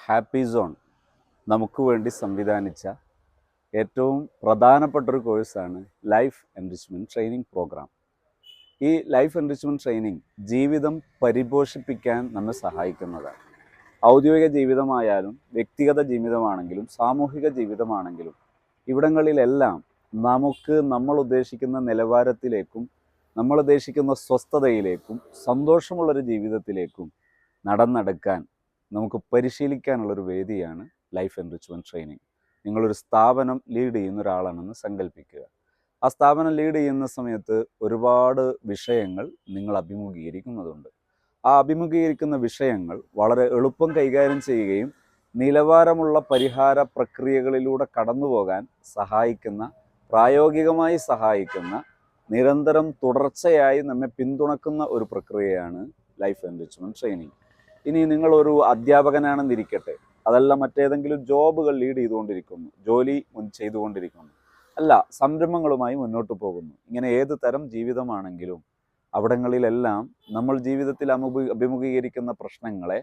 Happy zone നമുക്ക് വേണ്ടി സംവിധാനിച്ച ഏറ്റവും പ്രധാനപ്പെട്ടൊരു കോഴ്സാണ് ലൈഫ് എൻറിച്ച്മെൻറ്റ് ട്രെയിനിങ് പ്രോഗ്രാം. ഈ ലൈഫ് എൻറിച്ച്മെൻറ്റ് ട്രെയിനിങ് ജീവിതം പരിപോഷിപ്പിക്കാൻ നമ്മെ സഹായിക്കുന്നതാണ്. ഔദ്യോഗിക ജീവിതമായാലും വ്യക്തിഗത ജീവിതമാണെങ്കിലും സാമൂഹിക ജീവിതമാണെങ്കിലും ഇവിടങ്ങളിലെല്ലാം നമുക്ക് നമ്മൾ ഉദ്ദേശിക്കുന്ന നിലവാരത്തിലേക്കും നമ്മൾ ഉദ്ദേശിക്കുന്ന സ്വസ്ഥതയിലേക്കും സന്തോഷമുള്ളൊരു ജീവിതത്തിലേക്കും നടന്നെടുക്കാൻ നമുക്ക് പരിശീലിക്കാനുള്ളൊരു വേദിയാണ് ലൈഫ് എൻറിച്ച്മെൻറ്റ് ട്രെയിനിങ്. നിങ്ങളൊരു സ്ഥാപനം ലീഡ് ചെയ്യുന്ന ഒരാളാണെന്ന് സങ്കല്പിക്കുക. ആ സ്ഥാപനം ലീഡ് ചെയ്യുന്ന സമയത്ത് ഒരുപാട് വിഷയങ്ങൾ നിങ്ങൾ അഭിമുഖീകരിക്കുന്നതുണ്ട്. ആ അഭിമുഖീകരിക്കുന്ന വിഷയങ്ങൾ വളരെ എളുപ്പം കൈകാര്യം ചെയ്യുകയും നിലവാരമുള്ള പരിഹാര പ്രക്രിയകളിലൂടെ കടന്നു പോകാൻ സഹായിക്കുന്ന, പ്രായോഗികമായി സഹായിക്കുന്ന, നിരന്തരം തുടർച്ചയായി നമ്മെ പിന്തുണക്കുന്ന ഒരു പ്രക്രിയയാണ് ലൈഫ് എൻറിച്ച്മെൻറ്റ് ട്രെയിനിങ്. ഇനി നിങ്ങളൊരു അധ്യാപകനാണെന്നിരിക്കട്ടെ, അതല്ല മറ്റേതെങ്കിലും ജോബുകൾ ലീഡ് ചെയ്തുകൊണ്ടിരിക്കുന്നു, ജോലി ചെയ്തുകൊണ്ടിരിക്കുന്നു, അല്ല സംരംഭങ്ങളുമായി മുന്നോട്ട് പോകുന്നു. ഇങ്ങനെ ഏത് തരം ജീവിതമാണെങ്കിലും അവിടങ്ങളിലെല്ലാം നമ്മൾ ജീവിതത്തിൽ അഭിമുഖീകരിക്കുന്ന പ്രശ്നങ്ങളെ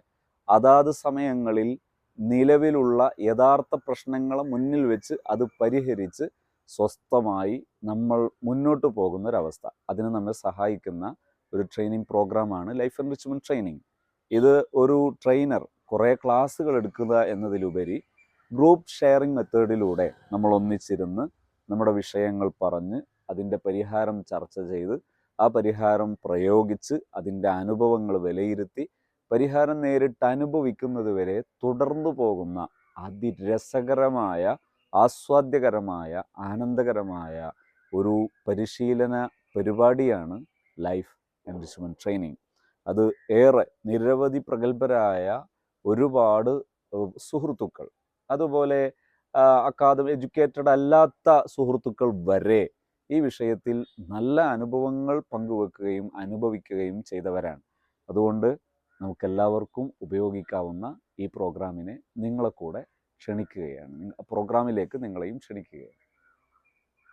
അതാത് സമയങ്ങളിൽ നിലവിലുള്ള യഥാർത്ഥ പ്രശ്നങ്ങളെ മുന്നിൽ വെച്ച് അത് പരിഹരിച്ച് സ്വസ്ഥമായി നമ്മൾ മുന്നോട്ട് പോകുന്നൊരവസ്ഥ, അതിന് നമ്മെ സഹായിക്കുന്ന ഒരു ട്രെയിനിങ് പ്രോഗ്രാമാണ് ലൈഫ് എൻറിച്ച്മെൻറ്റ് ട്രെയിനിങ്. ഇത് ഒരു ട്രെയിനർ കുറേ ക്ലാസ്സുകൾ എടുക്കുക എന്നതിലുപരി ഗ്രൂപ്പ് ഷെയറിംഗ് മെത്തേഡിലൂടെ നമ്മൾ ഒന്നിച്ചിരുന്ന് നമ്മുടെ വിഷയങ്ങൾ പറഞ്ഞ് അതിൻ്റെ പരിഹാരം ചർച്ച ചെയ്ത് ആ പരിഹാരം പ്രയോഗിച്ച് അതിൻ്റെ അനുഭവങ്ങൾ വിലയിരുത്തി പരിഹാരം നേരിട്ട് അനുഭവിക്കുന്നത് വരെ തുടർന്നു പോകുന്ന അതിരസകരമായ, ആസ്വാദ്യകരമായ, ആനന്ദകരമായ ഒരു പരിശീലന പരിപാടിയാണ് ലൈഫ് എൻറിച്ച്മെൻറ്റ് ട്രെയിനിങ്. അത് ഏറെ നിരവധി പ്രഗത്ഭരായ ഒരുപാട് സുഹൃത്തുക്കൾ, അതുപോലെ എഡ്യൂക്കേറ്റഡ് അല്ലാത്ത സുഹൃത്തുക്കൾ വരെ ഈ വിഷയത്തിൽ നല്ല അനുഭവങ്ങൾ പങ്കുവെക്കുകയും അനുഭവിക്കുകയും ചെയ്തവരാണ്. അതുകൊണ്ട് നമുക്കെല്ലാവർക്കും ഉപയോഗിക്കാവുന്ന ഈ പ്രോഗ്രാമിനെ നിങ്ങളെ കൂടെ ക്ഷണിക്കുകയാണ്, പ്രോഗ്രാമിലേക്ക് നിങ്ങളെയും ക്ഷണിക്കുകയാണ്.